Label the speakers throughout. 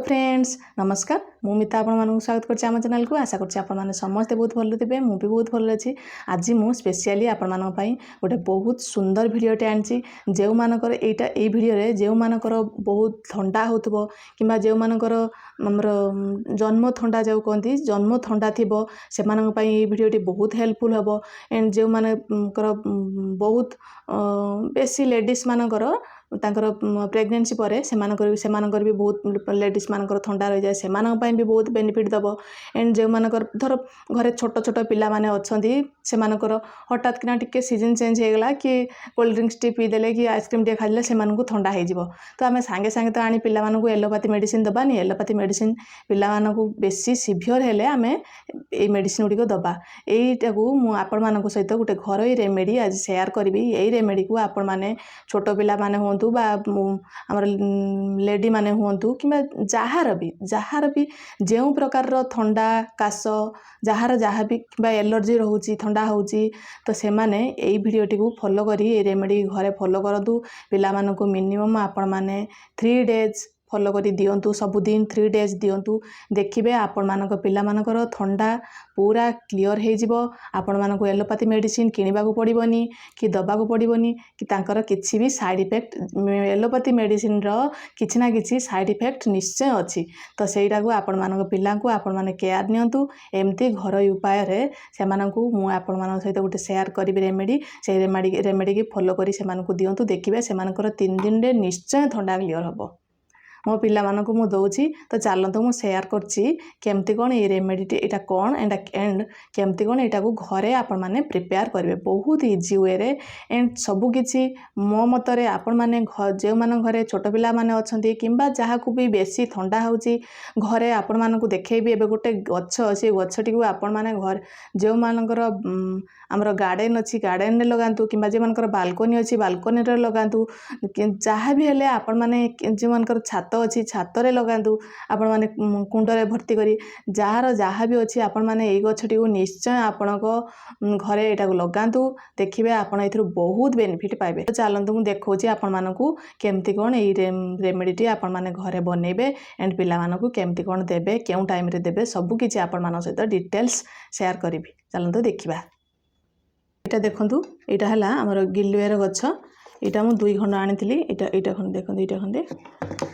Speaker 1: Friends नमस्कार मु मिता आपन स्वागत करछि आम चैनल को। आशा करछि आपन माने समस्त बहुत भल थे। मु भी बहुत भल अच्छी। आज मु स्पेशली आपण मानक पई गोटे बहुत सुंदर भिडियोटे आनी। जो मानकर एटा ए भिडियो रे जो मानकर बहुत ठंडा होतबो किंबा जो मानकर हमर जन्म ठंडा जो कहती जन्म ठंडा थिबो से मानक पई ए भिडियोटी बहुत हेल्पफुल हबो। एंड जो मानकर बहुत बेसी लेडीज मानकर तांकर प्रेगनेंसी पर से भी बहुत लेडीज मानकर ठंडा रही जाए से भी बहुत बेनिफिट दब। एंड जो मानकर धर घरे छोट छोट पिला माने अच्छी से हठात किना टिके सीजन चेंज हो गला कि कोल्ड ड्रिंक्स टी पीदेले कि आइसक्रीम टे खाइले से ठंडा हो तो आम सांगे सांगे तो आनी पिला एलोपैथी मेडिसिन दबानी। एलोपैथी मेडिसिन पिला बेसी सिभियर हेले आम ये मेडिसिन गुड़िक दबा। यहीटा को मुझे आपण मान सहित गोटे घर रेमेडी आज शेयर करी। यही रेमेडी को आपण मैंने छोट पिला माने हूँ आमर लेडी माने हूँ कि जार भी जो प्रकार ठंडा काश जार जहाँ भी कि एलर्जी रोचे ठंडा होची तो से माने यही भिडियोटी को फॉलो करी रेमेडी घरे फॉलो करूँ। पिला मानकु मिनिमम आपण माने 3 डेज फॉलो करी दियंतु। सबुदिन 3 डेज दियंतु। देखिबे आपण मानक पिला मानकर ठंडा पूरा क्लियर हो जिवो। आपण मानक एलोपैथी मेडिसिन किनिबा को पड़िबनी कि दबा को पड़िबनी कि तांकर किछि भी साइड इफेक्ट एलोपैथी मेडिसिन रो किछि ना किछि साइड इफेक्ट निश्चय अछि। तो सेटा को आपण मानक पिला को आपण माने केयर नियंतु। एमती घर उपाय रे से मानकु मु आपण मानक सहित गोटे शेयर करी रेमेडी। से रेमेडी की फॉलो करी से मानकु दियंतु। देखिबे से मानकर 3 दिन रे निश्चय ठंडा क्लियर हबो। मो पिला मानकु मु दउछि तो चलतो मु शेयर करछि केमती कोन ये रेमेडी एटा कोन एंड केमती कोन एटा को घरे आपण माने प्रिपेयर करिवे बहुत इजी वे रे। एंड सबु किछि मो मतरे आपण माने जे मान घरे छोट पिला माने अछंती किंबा जहा को भी बेसी ठंडा होउछि घरे आपण मानकु देखैबी। एबे गोटे गछ अछि गछटी को आपण माने घर जे मानकर हमर गार्डन अछि गार्डन रे लगांतु किंबा जे मानकर बालकनी अछि बालकनी रे लगांतु। जहा भी हेले आपण माने जे मानकर छात अच्छी छात लगातु। आपण माने कुंडरे भर्ती करी जार जहाँ भी अच्छी आपण माने एई गछटी को निश्चय आपण घरे एटा को लगातु। देखिबे आपण एथुर बहुत बेनिफिट पाइबे। तो चलंतु मु देखौछि आपण मानकु केमती कोन एई रेमेडीटी आपण माने घरे बनेबे एंड पिला मानकु केमती कोन देबे केउ टाइम रे देबे सब किछि आपण मान सहित डिटेल्स शेयर करिवि। चलंतु देखिबा। एटा देखंतु एटा हला हमर गिल्लुएर गछ। एटा मु 2 खंड आनी। एटा खंड देखते एटा खंडे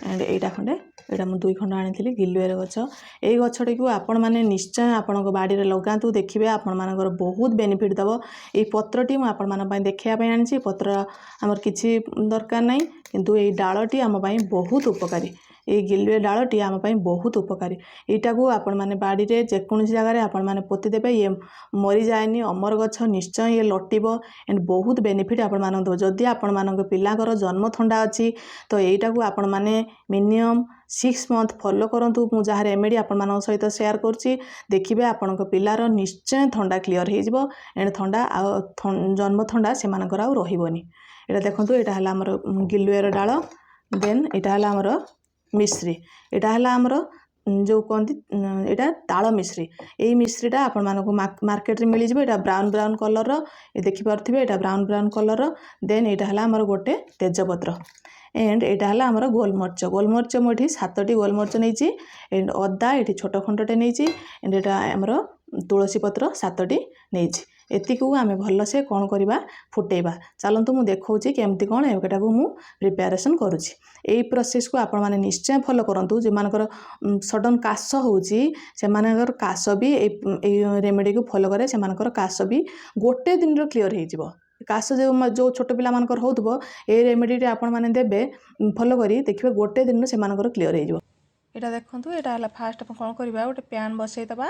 Speaker 1: एंड एटा खंडे एटा मु 2 खंड आनी गिल्लुएर गछ। ए गछटी को आपण माने निश्चय आपण बाड़ी रे लगातु। देखिबे आपण मानकर बहुत बेनिफिट दबो। ए पत्रटी मु आपण मान पई देखिया पई आनी। पत्र हमर किछि दरकार नै किंतु ए डाळटी हम पई बहुत उपकारी। ये गिल्लुए डाळटी आम पई बहुत उपकारी। एटा को आपण माने बाड़ी रे जेकोन जगह रे आपण माने पोती देबे ये मरी जाएनी अमर गछ निश्चय ये लटिबो एंड बहुत बेनिफिट आपण मान दो। जदि आपण मानक पिलाकर जन्म ठंडा अछि तो एटा को आपण माने मिनिमम 6 मंथ फॉलो करंतु। मु जहा रेमेडी आपण मान सहित शेयर करछि देखिबे आपनक पिलार निश्चय ठंडा क्लियर हो जिवो एंड ठंडा जन्म ठंडा से मानकर आ रहिबोनी। एटा देखंतु एटा हला हमर गिल्लुएर डाळ। देन एटा हला हमर मिश्री। एटा हला हमर जो कहती एटा ताल मिश्री। यही मिश्रीटा आपण मानक मार्केट रे मिल जिवो। एटा ब्राउन ब्राउन कलर रो देखि पारथिबे एटा ब्राउन ब्राउन कलर रो। देन एटा हला हमर गोटे तेजपत्र एंड एटा हला हमर गोलमर्च। गोलमर्च मोठी 7टी गोलमर्च नैची एंड अदा एठी छोट खंडटे नैची एंड एटा हमर तुलसी पत्र 7टी नैची। एतिकू आमे भल से कौन करवा फुटेबा। चलंतु मु देखौछि केमती कोन एटा को मु प्रिपरेशन करूछि। एई प्रोसेस को आपण माने निश्चय फॉलो करंतु। जे मानकर सडन काश होउछि से मानकर काश भी ए रेमेडी को फॉलो करे से मानकर काश भी गोटे दिन रो क्लियर हो जिवो। काश जो छोट पिला मानकर होतबो ए रेमेडी आपण माने देबे फॉलो करी देखिबे गोटे दिन से मानकर क्लियर हो जिवो। एटा देखंतु एटा हला फास्ट अपन कोन करबा गोटे पैन बसै दबा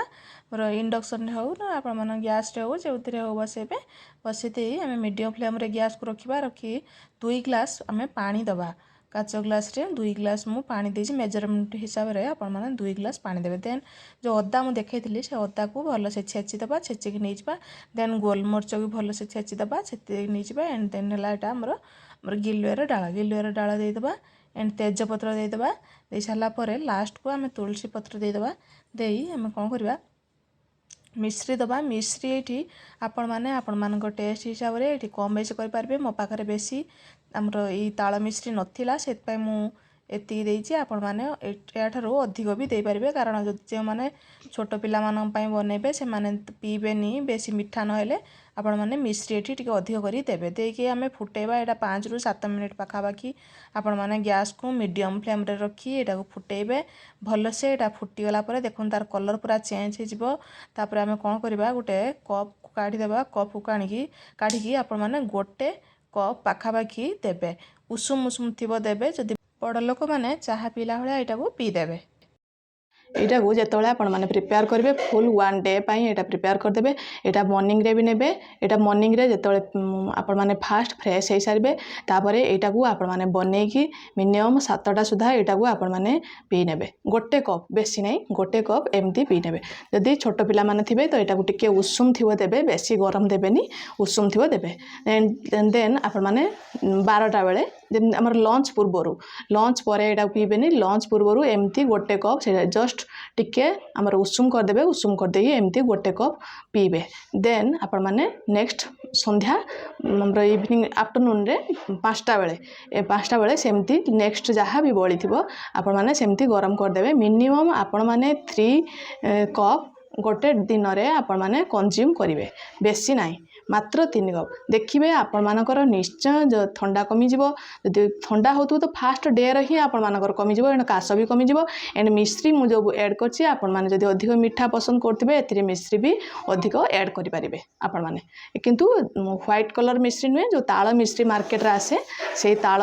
Speaker 1: मोर इंडक्शन रे हो ना आपण मन गैस रे हो जेउतरे हो बसेबे। बसेते हमें मीडियम फ्लेम रे गैस को रखिबा। रखी 2 ग्लास हमें पानी दबा। काच ग्लास रे 2 ग्लास मु पानी देछि मेजरमेंट हिसाब रे आपण मन 2 ग्लास पानी देबे। देन जो अदा मु देखैथिली से अदा को भलो से छेची दबा। छेची के नेजिबा। देन गोलमर्च भी भलो से छेची दबा। छेती नेजिबा एंड देन हला एटा हमर गिल्लुएर डाळ दे दबा एंड तेजपत्र दे दबा। दे साला परे लास्ट को आम तुलसी पत्र दे दबा। देई आम कौन करबा मिश्री दबा। मिश्री ये आपण माने आपण मानक टेस्ट हिसाब से कम बेसी कर पारबे। मो पाखरे बेसी हमर ई ताଳ मिश्री नथिला सेत पय मु ଏତିକି ଦେଇଛି, ଆପଣମାନେ ଏହାଠାରୁ ଅଧିକ ବି ଦେଇପାରିବେ, କାରଣ ଯେଉଁମାନେ ଛୋଟ ପିଲାମାନଙ୍କ ପାଇଁ ବନେଇବେ ସେମାନେ ପିଇବେନି ବେଶୀ ମିଠା ନହେଲେ ଆପଣମାନେ ମିଶ୍ରି ଏଠି ଟିକେ ଅଧିକ କରି ଦେବେ। ଦେଇକି ଆମେ ଫୁଟେଇବା, ଏଇଟା 5 ରୁ 7 ମିନିଟ୍ ପାଖାପାଖି ଆପଣମାନେ ଗ୍ୟାସ୍କୁ ମିଡ଼ିୟମ୍ ଫ୍ଲେମ୍ରେ ରଖି ଏଇଟାକୁ ଫୁଟେଇବେ ଭଲସେ। ଏଇଟା ଫୁଟିଗଲା ପରେ ଦେଖନ୍ତୁ ତାର କଲର୍ ପୁରା ଚେଞ୍ଜ ହେଇଯିବ। ତାପରେ ଆମେ କ'ଣ କରିବା, ଗୋଟେ କପ୍କୁ କାଢ଼ିଦେବା। କପ୍କୁ କାଢ଼ିକି ଆପଣମାନେ ଗୋଟେ କପ୍ ପାଖାପାଖି ଦେବେ, ଉଷୁମ ଉଷୁମ ଥିବ ଦେବେ। ଯଦି ବଡ଼ ଲୋକମାନେ ଚାହା ପିଇଲା ଭଳିଆ ଏଇଟାକୁ ପିଇଦେବେ। ଏଇଟାକୁ ଯେତେବେଳେ ଆପଣମାନେ ପ୍ରିପେୟାର କରିବେ ଫୁଲ୍ 1 ଡେ ପାଇଁ ଏଇଟା ପ୍ରିପେୟାର କରିଦେବେ। ଏଇଟା ମର୍ଣ୍ଣିଂରେ ବି ନେବେ। ଏଇଟା ମର୍ଣ୍ଣିଂରେ ଯେତେବେଳେ ଆପଣମାନେ ଫାଷ୍ଟ ଫ୍ରେଶ୍ ହେଇସାରିବେ, ତାପରେ ଏଇଟାକୁ ଆପଣମାନେ ବନେଇକି ମିନିମମ୍ 7ଟା ସୁଦ୍ଧା ଏଇଟାକୁ ଆପଣମାନେ ପିଇ ନେବେ। ଗୋଟେ କପ୍, ବେଶୀ ନାହିଁ, ଗୋଟେ କପ୍ ଏମିତି ପିଇ ନେବେ। ଯଦି ଛୋଟ ପିଲାମାନେ ଥିବେ ତ ଏଇଟାକୁ ଟିକେ ଉଷୁମ ଥିବ ଦେବେ, ବେଶୀ ଗରମ ଦେବେନି, ଉଷୁମ ଥିବ ଦେବେ। ଦେନ୍ ଆପଣମାନେ 12ଟା ବେଳେ ଯେମିତି ଆମର ଲଞ୍ଚ ପୂର୍ବରୁ, ଲଞ୍ଚ ପରେ ଏଇଟାକୁ ପିଇବେନି, ଲଞ୍ଚ ପୂର୍ବରୁ ଏମିତି ଗୋଟେ କପ୍ ସେଇଟା ଜଷ୍ଟ ଟିକେ ଆମର ଉଷୁମ କରିଦେବେ। ଉଷୁମ କରିଦେଇକି ଏମିତି ଗୋଟେ କପ୍ ପିଇବେ। ଦେନ୍ ଆପଣମାନେ ନେକ୍ସଟ ସନ୍ଧ୍ୟା ଆମର ଇଭିନିଂ ଆଫ୍ଟରନୁନରେ 5ଟା ବେଳେ, 5ଟା ବେଳେ ସେମିତି ନେକ୍ସଟ ଯାହା ବି ବଳିଥିବ ଆପଣମାନେ ସେମିତି ଗରମ କରିଦେବେ। ମିନିମମ୍ ଆପଣମାନେ 3 କପ୍ ଗୋଟେ ଦିନରେ ଆପଣମାନେ କନଜ୍ୟୁମ୍ କରିବେ, ବେଶୀ ନାହିଁ, ମାତ୍ର 3 କପ୍। ଦେଖିବେ ଆପଣମାନଙ୍କର ନିଶ୍ଚୟ ଥଣ୍ଡା କମିଯିବ। ଯଦି ଥଣ୍ଡା ହେଉଥିବ ତ ଫାଷ୍ଟ ଡେରେ ହିଁ ଆପଣମାନଙ୍କର କମିଯିବ, ଏଣୁ କାଶ ବି କମିଯିବ। ଏଣ୍ଡ ମିଶ୍ରି ମୁଁ ଯେଉଁ ଆଡ଼୍ କରିଛି, ଆପଣମାନେ ଯଦି ଅଧିକ ମିଠା ପସନ୍ଦ କରୁଥିବେ ଏଥିରେ ମିଶ୍ରି ବି ଅଧିକ ଆଡ଼୍ କରିପାରିବେ ଆପଣମାନେ। କିନ୍ତୁ ହ୍ୱାଇଟ୍ କଲର୍ ମିଶ୍ରି ନୁହେଁ, ଯେଉଁ ତାଳ ମିଶ୍ରି ମାର୍କେଟରେ ଆସେ, ସେଇ ତାଳ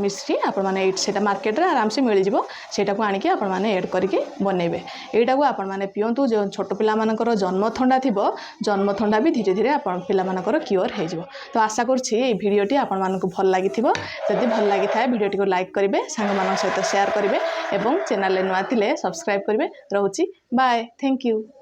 Speaker 1: ମିଶ୍ରି ଆପଣମାନେ ସେଇଟା ମାର୍କେଟରେ ଆରାମସେ ମିଳିଯିବ। ସେଇଟାକୁ ଆଣିକି ଆପଣମାନେ ଆଡ଼୍ କରିକି ବନେଇବେ। ଏଇଟାକୁ ଆପଣମାନେ ପିଅନ୍ତୁ। ଯେଉଁ ଛୋଟ ପିଲାମାନଙ୍କର ଜନ୍ମ ଥଣ୍ଡା ଥିବ, ଜନ୍ମ ଥଣ୍ଡା ବି ଧୀରେ ଧୀରେ ପିଲାମାନଙ୍କର କ୍ୟୁଅର୍ ହେଇଯିବ। ତ ଆଶା କରୁଛି এই ଭିଡ଼ିଓଟି ଆପଣମାନଙ୍କୁ ଭଲ ଲାଗିଥିବ। ଯଦି ଭଲ ଲାଗିଥାଏ ଭିଡ଼ିଓଟିକୁ ଲାଇକ୍ କରିବେ, ସାଙ୍ଗମାନଙ୍କ ସହିତ ସେୟାର କରିବେ ଏବଂ ଚ୍ୟାନେଲରେ ନୂଆ ଥିଲେ ସବସ୍କ୍ରାଇବ୍ କରିବେ। ରହୁଛି, ବାଏ, ଥ୍ୟାଙ୍କ ୟୁ।